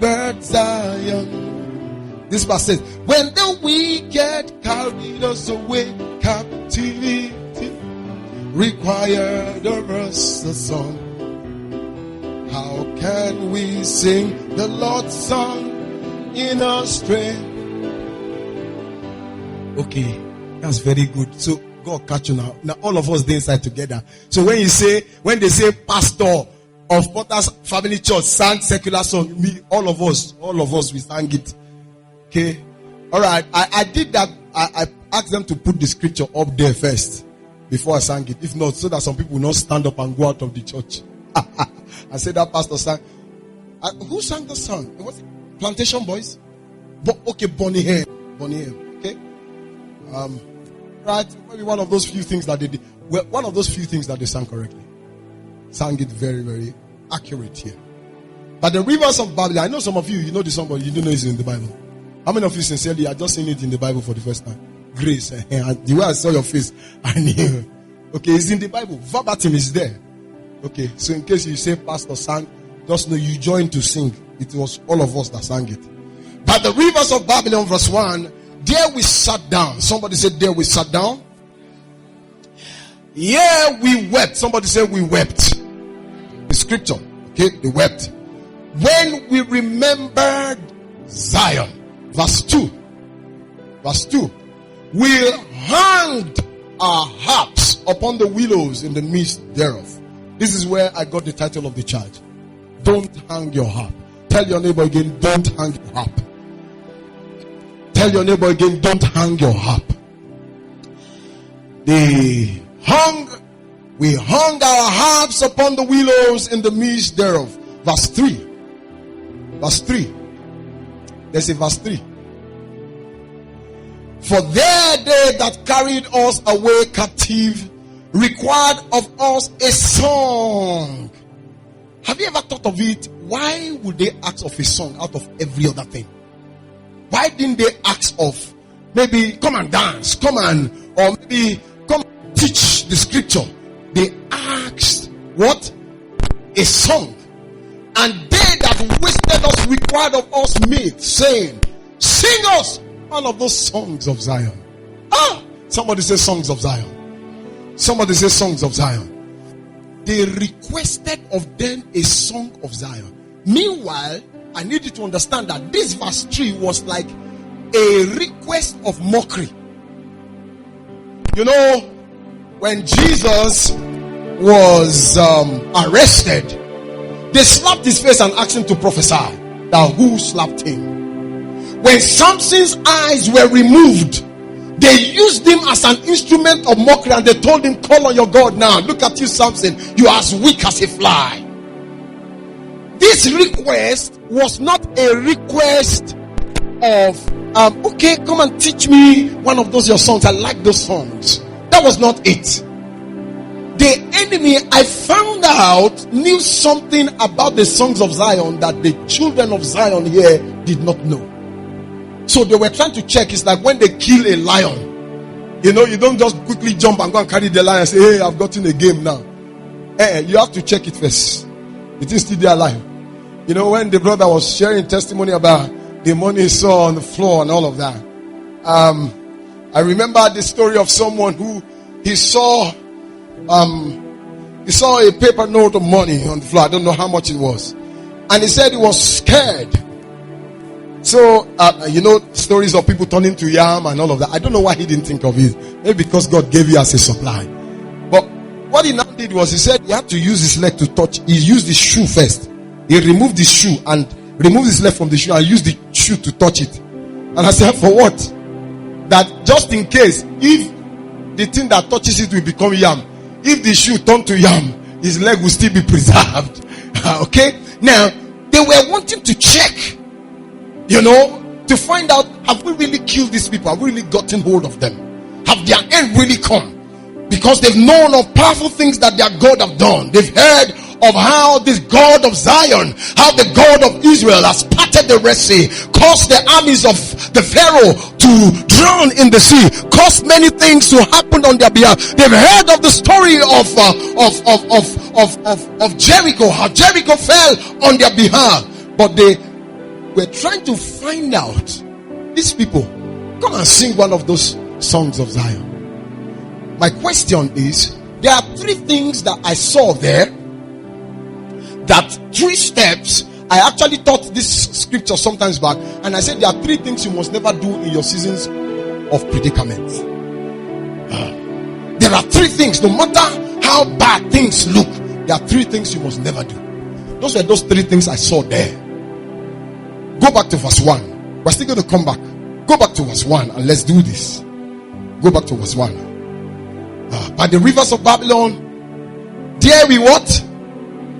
remembered Zion. This verse says, when the wicked carried us away, captivity required of us a song. How can we sing the Lord's song in our strength? Okay, that's very good. So God catch you now. Now all of us dey inside together. So when they say pastor of Potter's Family Church sang secular song, all of us we sang it. Okay, all right. I did that. I asked them to put the scripture up there first before I sang it. If not, so that some people will not stand up and go out of the church. I said that pastor sang. Who sang the song? Was it Plantation Boys? Okay, Bonnie M. Okay. Right. Maybe one of those few things that they did. Well, one of those few things that they sang correctly. Sang it very, very accurate here. But the rivers of Babylon. I know some of you know the song, but you don't know it's in the Bible. How many of you sincerely are just seeing it in the Bible for the first time? Grace. And the way I saw your face, I knew. Okay, it's in the Bible. Verbatim is there. Okay, so in case you say pastor sang, just know you joined to sing. It was all of us that sang it. But the rivers of Babylon, verse 1, there we sat down. Somebody said, there we sat down. Yeah, we wept. Somebody said, we wept. The scripture, okay, they wept. When we remembered Zion. Verse 2. Verse 2. We hanged our harps upon the willows in the midst thereof. This is where I got the title of the charge. Don't hang your harp. Tell your neighbor again, don't hang your harp. Tell your neighbor again, don't hang your harp. We hung our harps upon the willows in the midst thereof. Verse 3. Verse 3. There's a verse 3. For there they that carried us away captive required of us a song. Have you ever thought of it? Why would they ask of a song out of every other thing? Why didn't they ask of maybe come and dance, or maybe come and teach the scripture? They asked what? A song. And they that wasted us required of us meat, saying, sing us one of those songs of Zion. Somebody say songs of Zion. Somebody say songs of Zion. They requested of them a song of Zion. Meanwhile, I need you to understand that this verse 3 was like a request of mockery. You know, when Jesus was arrested, they slapped his face and asked him to prophesy. Now, who slapped him? When Samson's eyes were removed, they used him as an instrument of mockery, and they told him, call on your God now. Look at you, Samson. You are as weak as a fly. This request was not a request of, okay, come and teach me one of those your songs. I like those songs. That was not it. The enemy, I found out, knew something about the songs of Zion that the children of Zion here did not know. So they were trying to check. It's like when they kill a lion. You know, you don't just quickly jump and go and carry the lion and say, hey, I've gotten a game now. You have to check it first. It is still there alive. You know, when the brother was sharing testimony about the money he saw on the floor and all of that. I remember the story of someone who he saw a paper note of money on the floor. I don't know how much it was. And he said he was scared. So, you know, stories of people turning to yam and all of that. I don't know why he didn't think of it. Maybe because God gave you as a supply. But what he now did was, he said he had to use his leg to touch. He used his shoe first. He removed his shoe and removed his leg from the shoe and used the shoe to touch it. And I said, for what? That just in case, if the thing that touches it will become yam, if the shoe turned to yam, his leg will still be preserved. Okay? Now, they were wanting to check, you know, to find out, have we really killed these people? Have we really gotten hold of them? Have their end really come? Because they've known of powerful things that their God have done. They've heard of how this God of Zion, how the God of Israel has parted the Red Sea, caused the armies of the Pharaoh to drown in the sea, caused many things to happen on their behalf. They've heard of the story of Jericho, how Jericho fell on their behalf. But they we're trying to find out these people. Come and sing one of those songs of Zion. My question is, there are three things that I saw there. That 3 steps. I actually taught this scripture sometimes back, and I said there are 3 things you must never do in your seasons of predicament. There are 3 things, no matter how bad things look, there are 3 things you must never do. Those were those 3 things I saw there. Go back to verse 1. We're still going to come back. Go back to verse 1 and let's do this. Go back to verse 1. By the rivers of Babylon, there we what?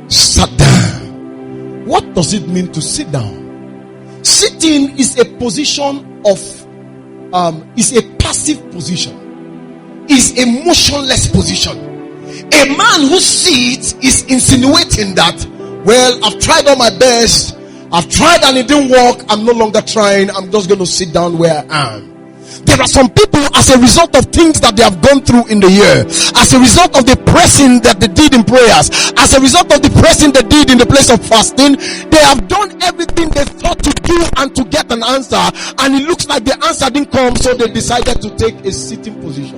Sat down. What does it mean to sit down? Sitting is a position of is a passive position, is a motionless position. A man who sits is insinuating that, well, I've tried all my best, I've tried and it didn't work, I'm no longer trying, I'm just going to sit down where I am. There are some people, as a result of things that they have gone through in the year, as a result of the pressing that they did in prayers, as a result of the pressing they did in the place of fasting, they have done everything they thought to do and to get an answer, and it looks like the answer didn't come, so they decided to take a sitting position.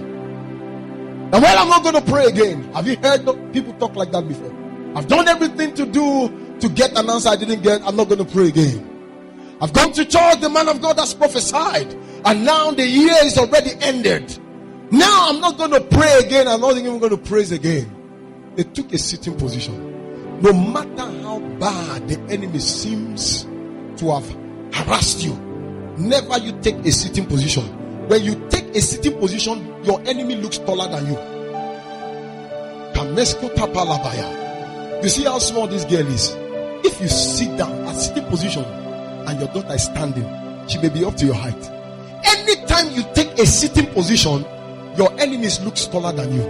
Now, well, I'm not going to pray again. Have you heard people talk like that before? I've done everything to do to get an answer I didn't get. I'm not going to pray again. I've gone to church, the man of God has prophesied, and now the year is already ended. Now I'm not going to pray again. I'm not even going to praise again. They took a sitting position. No matter how bad the enemy seems to have harassed you, never you take a sitting position. When you take a sitting position, your enemy looks taller than you. You see how small this girl is? If you sit down at sitting position and your daughter is standing, she may be up to your height. Anytime you take a sitting position, your enemies look taller than you.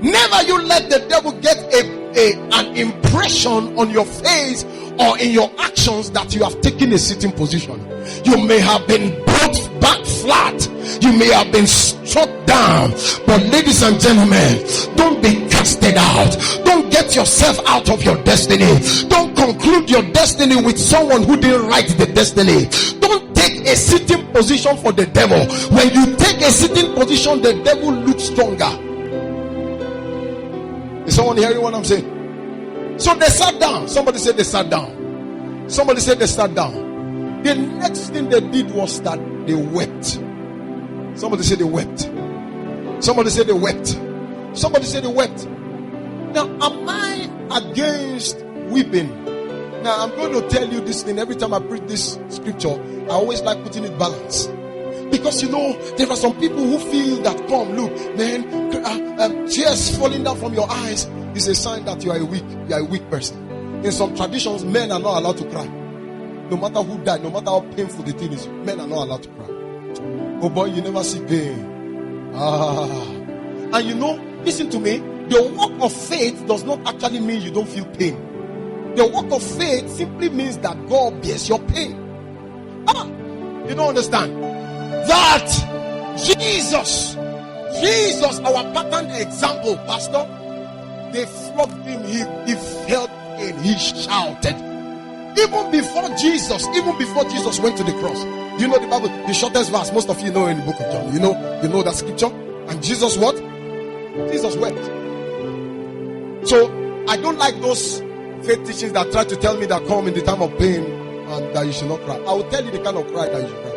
Never you let the devil get an impression on your face or in your actions that you have taken a sitting position. You may have been brought back flat, you may have been struck down, but ladies and gentlemen, don't be casted out. Don't get yourself out of your destiny. Don't conclude your destiny with someone who didn't write the destiny. Don't take a sitting position for the devil. When you take a sitting position, the devil looks stronger. Is someone hearing what I'm saying? So they sat down. Somebody said they sat down. Somebody said they sat down. The next thing they did was that they wept. Somebody said they wept. Somebody said they wept. Somebody said they wept. Now, am I against weeping? Now, I'm going to tell you this thing. Every time I preach this scripture, I always like putting it balanced. Because you know, there are some people who feel that, come, look, man, tears falling down from your eyes is a sign that you are a weak person. In some traditions, men are not allowed to cry. No matter who died, no matter how painful the thing is, men are not allowed to cry. Oh boy, you never see pain. And you know, listen to me, the walk of faith does not actually mean you don't feel pain. The walk of faith simply means that God bears your pain. You don't understand? That Jesus, our pattern example, Pastor, they flogged him, he felt pain, he shouted. Even before Jesus went to the cross. You know the Bible, the shortest verse, most of you know in the book of John. You know that scripture. And Jesus what? Jesus wept. So I don't like those faith teachings that try to tell me that come in the time of pain and that you should not cry. I will tell you the kind of cry that you should cry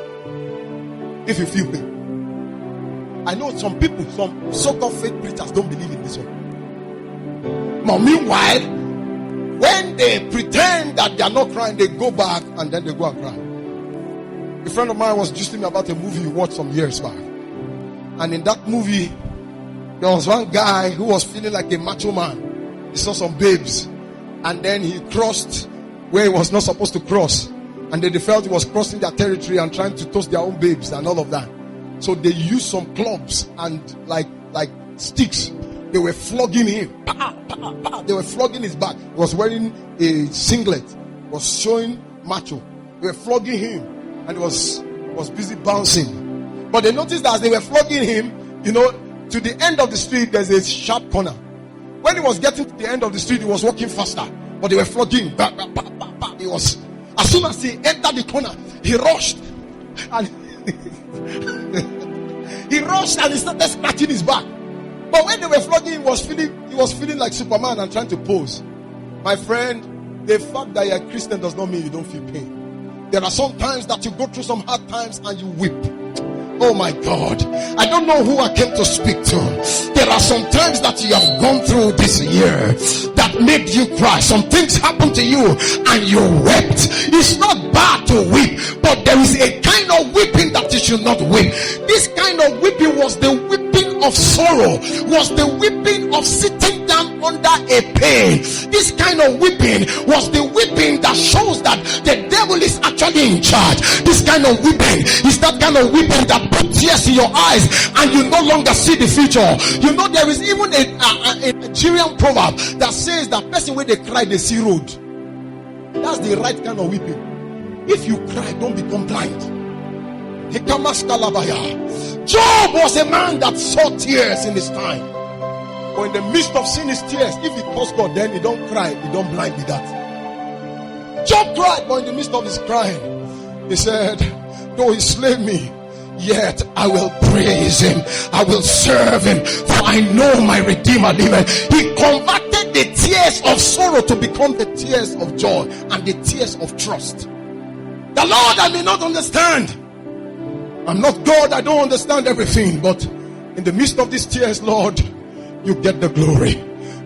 if you feel pain. I know some people, some so-called faith preachers don't believe in this one. But meanwhile, when they pretend that they are not crying, they go back and then they go and cry. A friend of mine was just telling me about a movie he watched some years back. And in that movie, there was one guy who was feeling like a macho man. He saw some babes. And then he crossed where he was not supposed to cross. And they felt he was crossing their territory and trying to toast their own babes and all of that. So they used some clubs and like sticks. They were flogging him. They were flogging his back. He was wearing a singlet. He was showing macho. They were flogging him. And he was busy bouncing. But they noticed that as they were flogging him, you know, to the end of the street, there's a sharp corner. When he was getting to the end of the street, he was walking faster. But they were flogging him. He was, as soon as he entered the corner, he rushed and he rushed and he started scratching his back. But when they were flogging him, he was feeling like Superman and trying to pose. My friend, the fact that you're a Christian does not mean you don't feel pain. There are some times that you go through some hard times and you weep. Oh my God, I don't know who I came to speak to. There are some times that you have gone through this year that made you cry. Some things happened to you and you wept. It's not bad to weep, but there is a kind of weeping that you should not weep. This kind of weeping was the weeping of sorrow, was the weeping of sitting down under a pain. This kind of weeping was the weeping that shows that the devil is actually in charge. This kind of weeping is that kind of weeping that put tears in your eyes and you no longer see the future. You know, there is even a Nigerian proverb that says that person when they cry they see road. That's the right kind of weeping. If you cry, don't become blind. Job was a man that saw tears in his time. But in the midst of seeing his tears, if he calls God, then he don't cry, he don't blind with that. Job cried, but in the midst of his crying, he said, though he slay me, yet I will praise him, I will serve him, for I know my Redeemer liveth. He converted the tears of sorrow to become the tears of joy and the tears of trust. The Lord, I may not understand. I'm not God, I don't understand everything, but in the midst of these tears, Lord, you get the glory.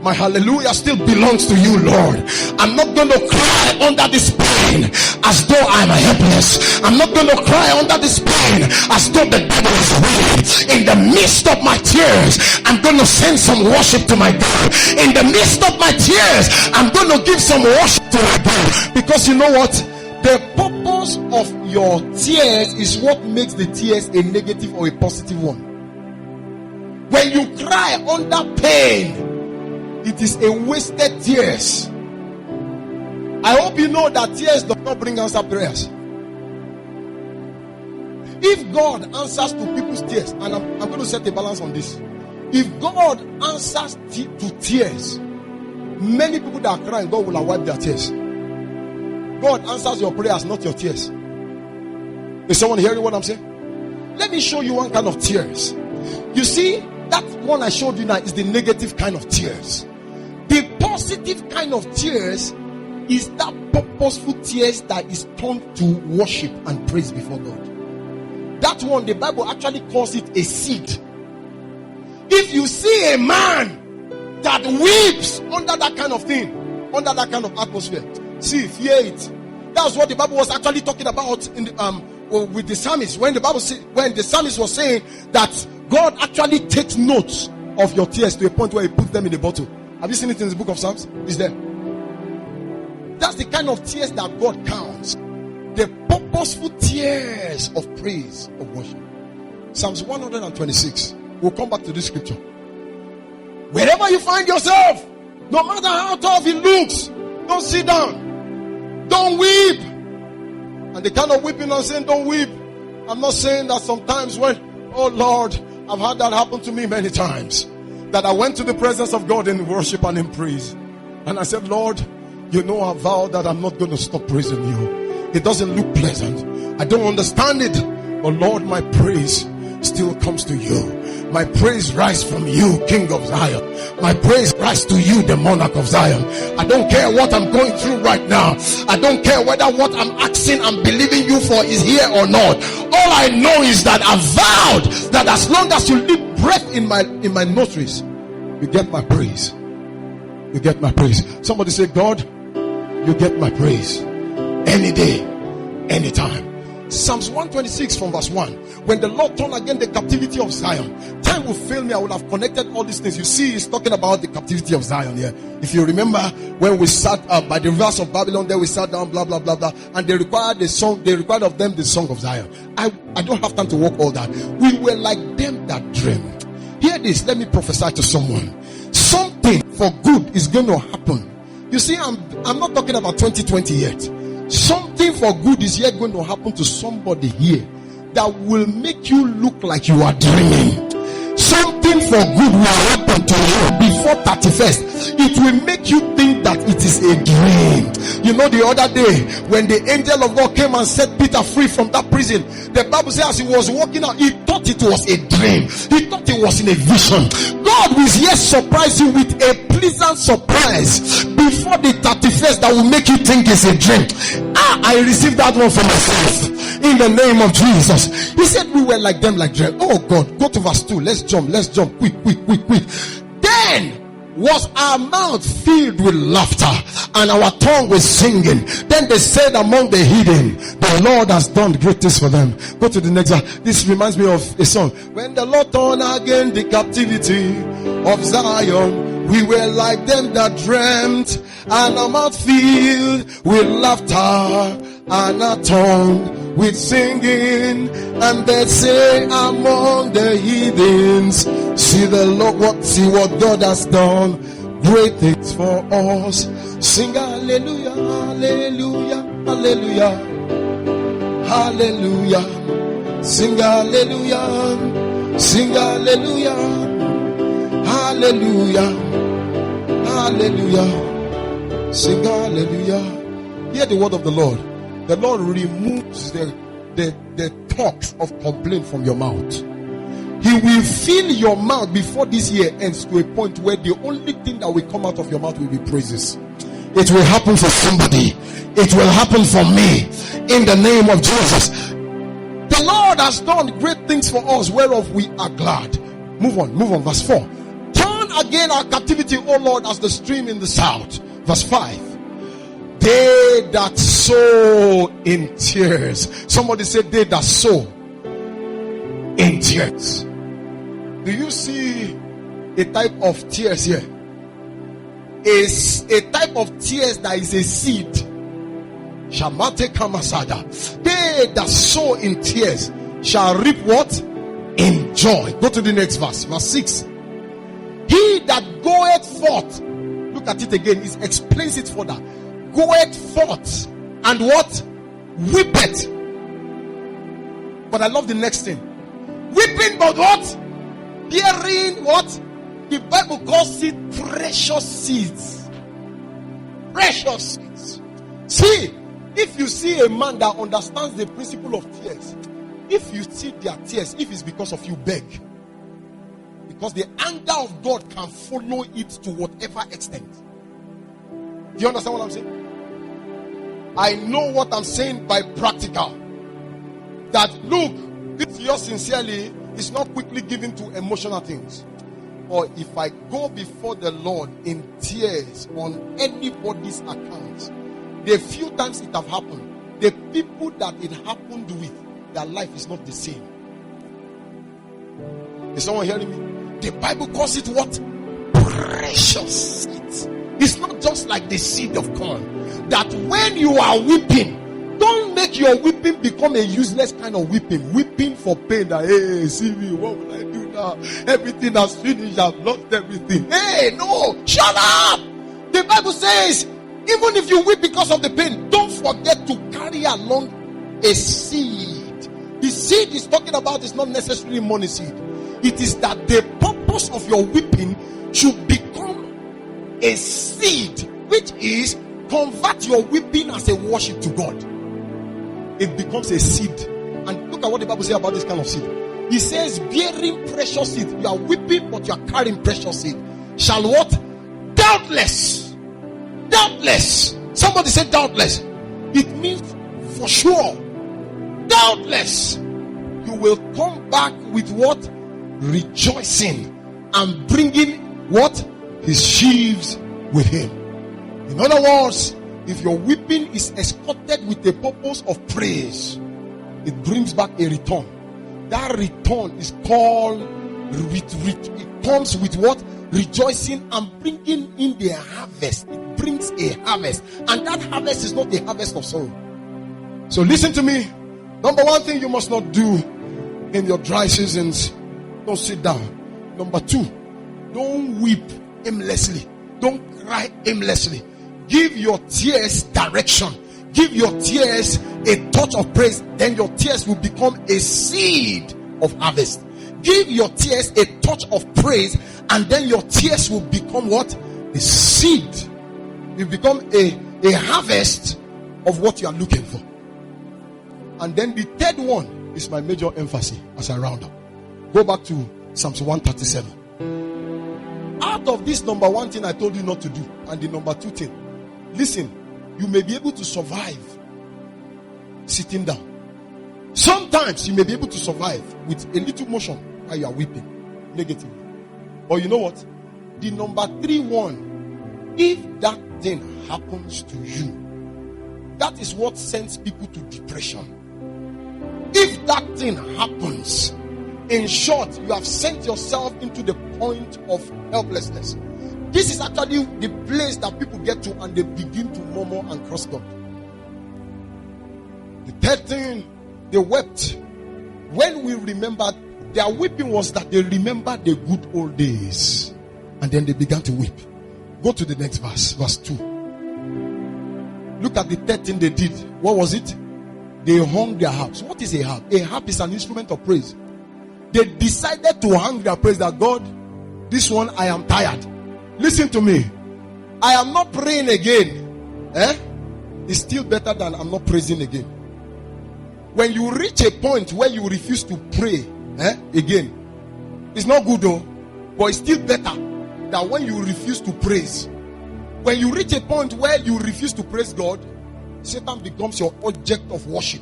My hallelujah still belongs to you, Lord. I'm not going to cry under this pain as though I'm helpless. I'm not going to cry under this pain as though the devil is winning. In the midst of my tears, I'm going to send some worship to my God. In the midst of my tears, I'm going to give some worship to my God. Because you know what? The purpose of your tears is what makes the tears a negative or a positive one. When you cry under pain, it is a wasted tears. I hope you know that tears do not bring answer prayers. If God answers to people's tears, and I'm going to set a balance on this. If God answers to tears, many people that are crying, God will wipe their tears. God answers your prayers, not your tears. Is someone hearing what I'm saying? Let me show you one kind of tears. You see, that one I showed you now is the negative kind of tears. The positive kind of tears is that purposeful tears that is turned to worship and praise before God. That one, the Bible actually calls it a seed. If you see a man that weeps under that kind of thing, under that kind of atmosphere, see, fear it. That's what the Bible was actually talking about in the, with the psalmist. When the psalmist was saying that God actually takes notes of your tears to a point where he puts them in a bottle. Have you seen it in the book of Psalms? It's there. That's the kind of tears that God counts. The purposeful tears of praise, of worship. Psalms 126. We'll come back to this scripture. Wherever you find yourself, no matter how tough it looks, don't sit down. Don't weep. And the kind of weeping I'm saying, don't weep. I'm not saying that sometimes when, oh Lord, I've had that happen to me many times. That I went to the presence of God in worship and in praise. And I said, Lord, you know I vowed that I'm not going to stop praising you. It doesn't look pleasant. I don't understand it. But Lord, my praise still comes to you. My praise rise from you, King of Zion. My praise rise to you, the monarch of Zion. I don't care what I'm going through right now. I don't care whether what I'm asking and believing you for is here or not. All I know is that I vowed that as long as you leave breath in my nostrils, you get my praise. You get my praise. Somebody say, God, you get my praise. Any day, anytime. Psalms 126 from verse 1. When the Lord turned again the captivity of Zion. Time will fail me. I would have connected all these things. You see, he's talking about the captivity of Zion here. If you remember when we sat by the rivers of Babylon, there we sat down, blah, blah, blah, blah. And they required the song, they required of them the song of Zion. I don't have time to walk all that. We were like them that dreamed. Hear this, let me prophesy to someone. Something for good is going to happen. You see, I'm not talking about 2020 yet. Something for good is yet going to happen to somebody here that will make you look like you are dreaming. something for good will happen to you before 31st, it will make you think that it is a dream. You know, the other day when the angel of God came and set Peter free from that prison, the Bible says as he was walking out, he thought it was a dream. He thought it was in a vision. God will yet surprise you with a pleasant surprise before the 31st that will make you think it's a dream. I received that one for myself in the name of Jesus. He said we were like them, like dream. Oh God, go to verse 2. Let's jump quick. Then was our mouth filled with laughter and our tongue was singing. Then they said among the heathen, the Lord has done great things for them. Go to the next one. This reminds me of a song. When the Lord turned again the captivity of Zion, we were like them that dreamt, and our mouth filled with laughter and our tongue with singing. And they say among the heathens, see what God has done, great things for us. Sing hallelujah, hallelujah, hallelujah, hallelujah. Sing hallelujah, sing hallelujah, hallelujah, hallelujah. Sing hallelujah. Hear the word of the Lord. The Lord removes the talks of complaint from your mouth. He will fill your mouth before this year ends to a point where the only thing that will come out of your mouth will be praises. It will happen for somebody. It will happen for me in the name of Jesus. The Lord has done great things for us, whereof we are glad. Move on. Verse 4. Turn again our captivity, O Lord, as the stream in the south. Verse 5. They that sow in tears. Somebody said they that sow in tears. Do you see a type of tears here? Is a type of tears that is a seed. Shamate Kamasada. They that sow in tears shall reap what? In joy. Go to the next verse. Verse 6. He that goeth forth. Look at it again. It explains it further. Goeth forth and what? Weepeth. But I love the next thing. Weeping, but what? Bearing what? The Bible calls it precious seeds. Precious seeds. See, if you see a man that understands the principle of tears, if you see their tears, if it's because of you, beg. Because the anger of God can follow it to whatever extent. Do you understand what I'm saying? I know what I'm saying by practical. That look, this yours sincerely is not quickly given to emotional things. Or if I go before the Lord in tears on anybody's account, the few times it have happened, the people that it happened with, their life is not the same. Is someone hearing me? The Bible calls it what? Precious seeds. It's not just like the seed of corn. That when you are weeping, don't make your weeping become a useless kind of weeping. Weeping for pain. That, hey, see me, what will I do now? Everything has finished. I've lost everything. Hey, no, shut up. The Bible says, even if you weep because of the pain, don't forget to carry along a seed. The seed he's talking about is not necessarily money seed. It is that the purpose of your weeping should become a seed, which is convert your weeping as a worship to God. It becomes a seed. And look at what the Bible says about this kind of seed. He says, bearing precious seed. You are weeping, but you are carrying precious seed. Shall what? Doubtless. Somebody said doubtless. It means for sure. Doubtless. You will come back with what? Rejoicing and bringing what? His sheaves with him. In other words, if your weeping is escorted with the purpose of praise, it brings back a return. That return is called it comes with what? Rejoicing and bringing in the harvest. It brings a harvest, and that harvest is not a harvest of sorrow. So listen to me. Number one thing you must not do in your dry seasons, don't sit down. Number two, don't weep aimlessly. Don't cry aimlessly. Give your tears direction. Give your tears a touch of praise. Then your tears will become a seed of harvest. give your tears a touch of praise, and then your tears will become what? A seed. It will become a harvest of what you are looking for. And then the third one is my major emphasis as I round up. Go back to Psalms 137. Out of this number one thing I told you not to do, and the number two thing, listen, you may be able to survive sitting down. Sometimes you may be able to survive with a little motion while you are weeping negatively. But you know what? The number 3 one, if that thing happens to you, that is what sends people to depression. If that thing happens, in short, you have sent yourself into the point of helplessness. This is actually the place that people get to and they begin to murmur and curse God. The third thing, they wept. When we remembered, their weeping was that they remembered the good old days. And then they began to weep. Go to the next verse, verse 2. Look at the third thing they did. What was it? They hung their harps. What is a harp? A harp is an instrument of praise. They decided to hang their praise that God, this one I am tired. Listen to me. I am not praying again. It's still better than I'm not praising again. When you reach a point where you refuse to pray again, it's not good though, but it's still better than when you refuse to praise. When you reach a point where you refuse to praise God, Satan becomes your object of worship.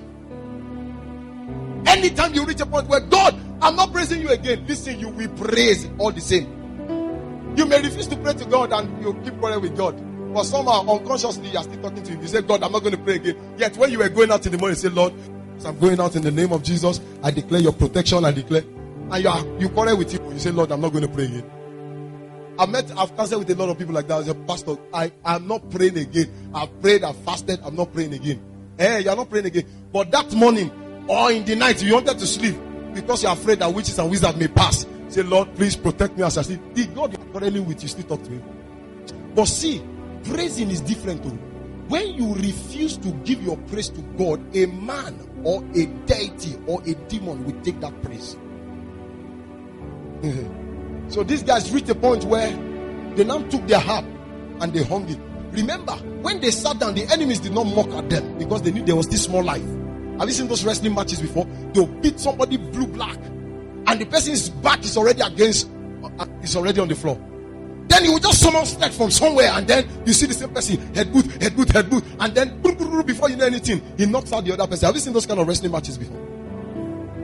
Anytime you reach a point where God, I'm not praising you again, listen, you will praise all the same. You may refuse to pray to God and you keep praying with God, but somehow unconsciously you are still talking to him. You say, God, I'm not going to pray again. Yet when you were going out in the morning, you say, Lord, as I'm going out in the name of Jesus, I declare your protection, I declare. And you quarrel with him. You say, Lord, I'm not going to pray again. I've counseled with a lot of people like that. I say, Pastor, I'm not praying again. I've prayed, I've fasted, I'm not praying again. You're not praying again. But that morning or in the night, you wanted to sleep because you're afraid that witches and wizards may pass. Say, Lord, please protect me as I sleep. The God you're quarreling with, you still talk to him. But see, praising is different too. When you refuse to give your praise to God, a man or a deity or a demon will take that praise. So these guys reached a point where they now took their harp and they hung it. Remember, when they sat down, the enemies did not mock at them because they knew there was this small life. Have you seen those wrestling matches before? They'll beat somebody blue black and the person's back is already is already on the floor. Then he will just summon strength from somewhere, and then you see the same person head boot, and then before you know anything, he knocks out the other person. Have you seen those kind of wrestling matches before?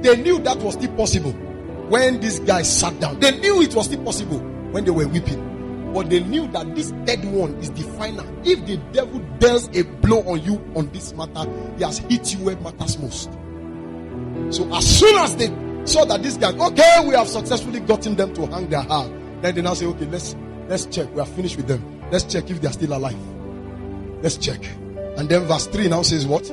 They knew that was still possible when these guys sat down. They knew it was still possible when they were weeping. But they knew that this third one is the final. If the devil deals a blow on you on this matter, he has hit you where it matters most. So as soon as they saw that this guy, okay, we have successfully gotten them to hang their harp, then they now say, okay, let's check. We are finished with them. Let's check if they are still alive. Let's check. And then verse 3 now says what?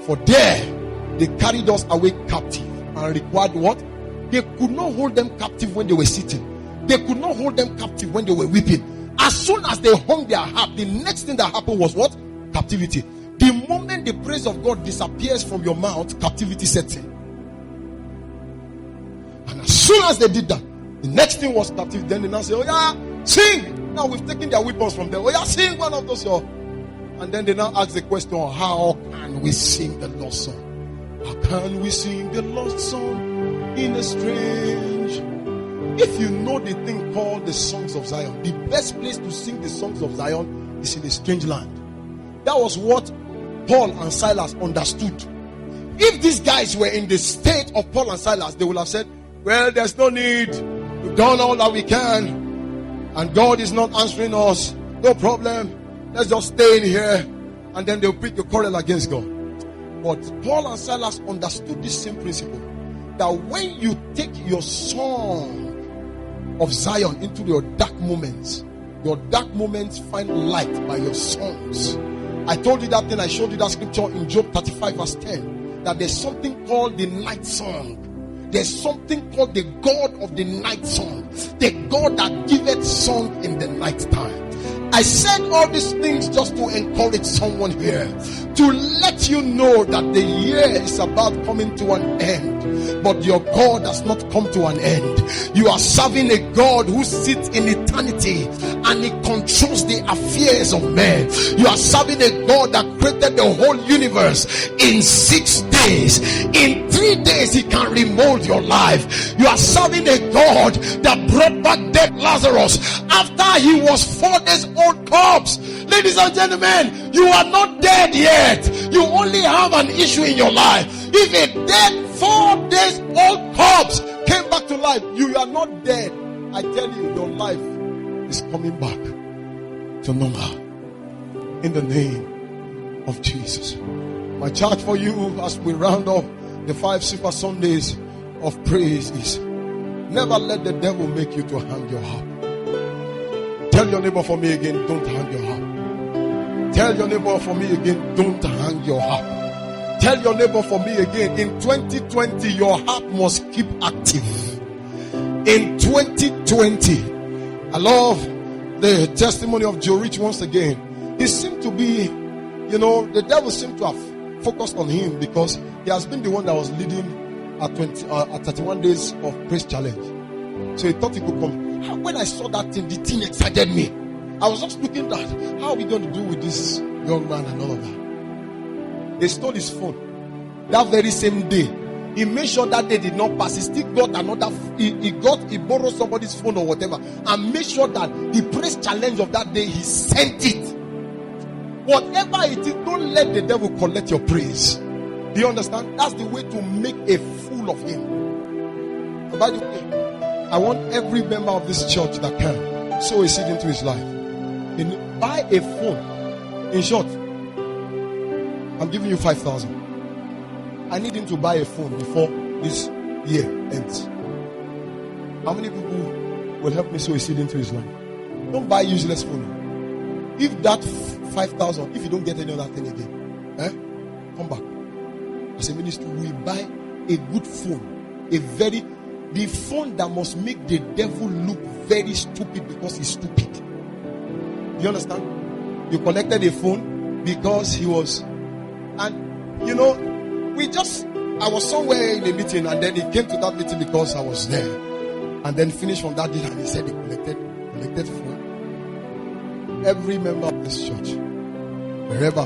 For there they carried us away captive and required what? They could not hold them captive when they were sitting. They could not hold them captive when they were weeping. As soon as they hung their harp, the next thing that happened was what? Captivity. The moment the praise of God disappears from your mouth, captivity sets in. And as soon as they did that, the next thing was captivity. Then they now say, oh yeah, sing. Now we've taken their weapons from them. Oh yeah, sing one of those. And then they now ask the question, how can we sing the Lord's song? How can we sing the Lord's song in a strange? If you know the thing called the songs of Zion, the best place to sing the songs of Zion is in a strange land. That was what Paul and Silas understood. If these guys were in the state of Paul and Silas, they would have said, well, there's no need. We've done all that we can, and God is not answering us. No problem. Let's just stay in here. And then they'll pick a quarrel against God. But Paul and Silas understood this same principle, that when you take your song of Zion into your dark moments find light by your songs. I told you that thing. I showed you that scripture in Job 35 verse 10, that there's something called the night song. There's something called the God of the night song, the God that giveth song in the night time. I said all these things just to encourage someone here, to let you know that the year is about coming to an end, but your God has not come to an end. You are serving a God who sits in eternity and he controls the affairs of men. You are serving a God that created the whole universe in 6 days. In 3 days he can remold your life. You are serving a God that brought back dead Lazarus after he was 4 days old corpse. Ladies and gentlemen, you are not dead yet. You only have an issue in your life. If a dead 4 days old corpse came back to life, you are not dead. I tell you, your life is coming back to normal in the name of Jesus. My charge for you as we round up the 5 Super Sundays of praise is: never let the devil make you to hang your harp. Tell your neighbor for me again, don't hang your harp. Tell your neighbor for me again, don't hang your harp. Tell your neighbor for me again, in 2020 your harp must keep active. In 2020, I love the testimony of Joe Rich once again. He seemed to be, the devil seemed to have focused on him because he has been the one that was leading at 31 days of praise challenge. So he thought he could come. When I saw that thing, the thing excited me. I was just looking at how are we going to do with this young man and all of that. They stole his phone that very same day. He made sure that they did not pass. He still got another. He borrowed somebody's phone or whatever, and made sure that the praise challenge of that day he sent it. Whatever it is, don't let the devil collect your praise. Do you understand? That's the way to make a fool of him. And by the way, I want every member of this church that can sow a seed into his life. And buy a phone. In short, I'm giving you 5,000. I need him to buy a phone before this year ends. How many people will help me sow a seed into his life? Don't buy useless phone. If that 5,000, if you don't get any other thing again, come back. As a ministry, we buy a good phone, the phone that must make the devil look very stupid because he's stupid. Do you understand? You collected a phone because he was, and I was somewhere in a meeting, and then he came to that meeting because I was there, and then finished from that day, and he said he collected phone. Every member of this church, wherever,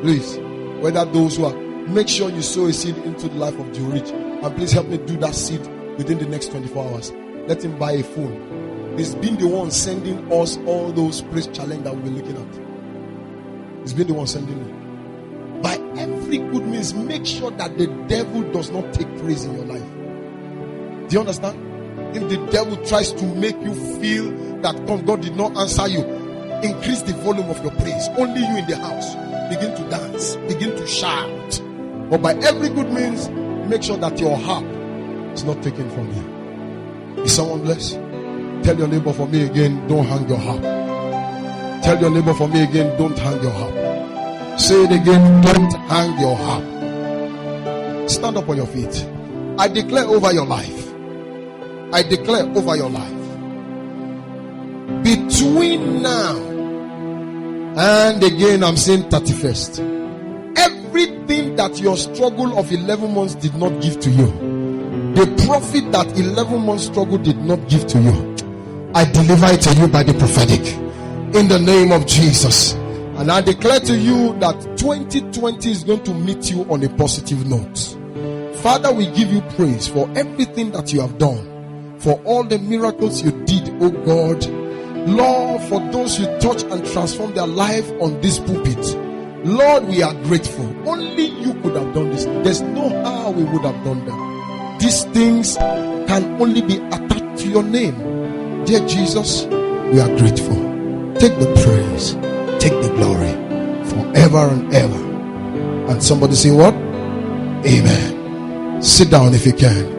please, whether those who are, make sure you sow a seed into the life of Joe Rich, and please help me do that seed within the next 24 hours. Let him buy a phone. He's been the one sending us all those praise challenge that we'll be looking at. He's been the one sending me. By every good means, make sure that the devil does not take praise in your life. Do you understand? If the devil tries to make you feel that God did not answer you, increase the volume of your praise. Only you in the house. Begin to dance. Begin to shout. But by every good means, make sure that your harp is not taken from you. Is someone blessed? Tell your neighbor for me again, don't hang your harp. Tell your neighbor for me again, don't hang your harp. Say it again, don't hang your harp. Stand up on your feet. I declare over your life. I declare over your life. Between now and again, I'm saying 31st. Everything that your struggle of 11 months did not give to you, the profit that 11 months struggle did not give to you, I deliver it to you by the prophetic. In the name of Jesus. And I declare to you that 2020 is going to meet you on a positive note. Father, we give you praise for everything that you have done, for all the miracles you did, oh God. Lord, for those you touch and transform their life on this pulpit. Lord, we are grateful. Only you could have done this. There's no how we would have done them. These things can only be attached to your name. Dear Jesus, we are grateful. Take the praise. Take the glory forever and ever. And somebody say what? Amen. Sit down if you can.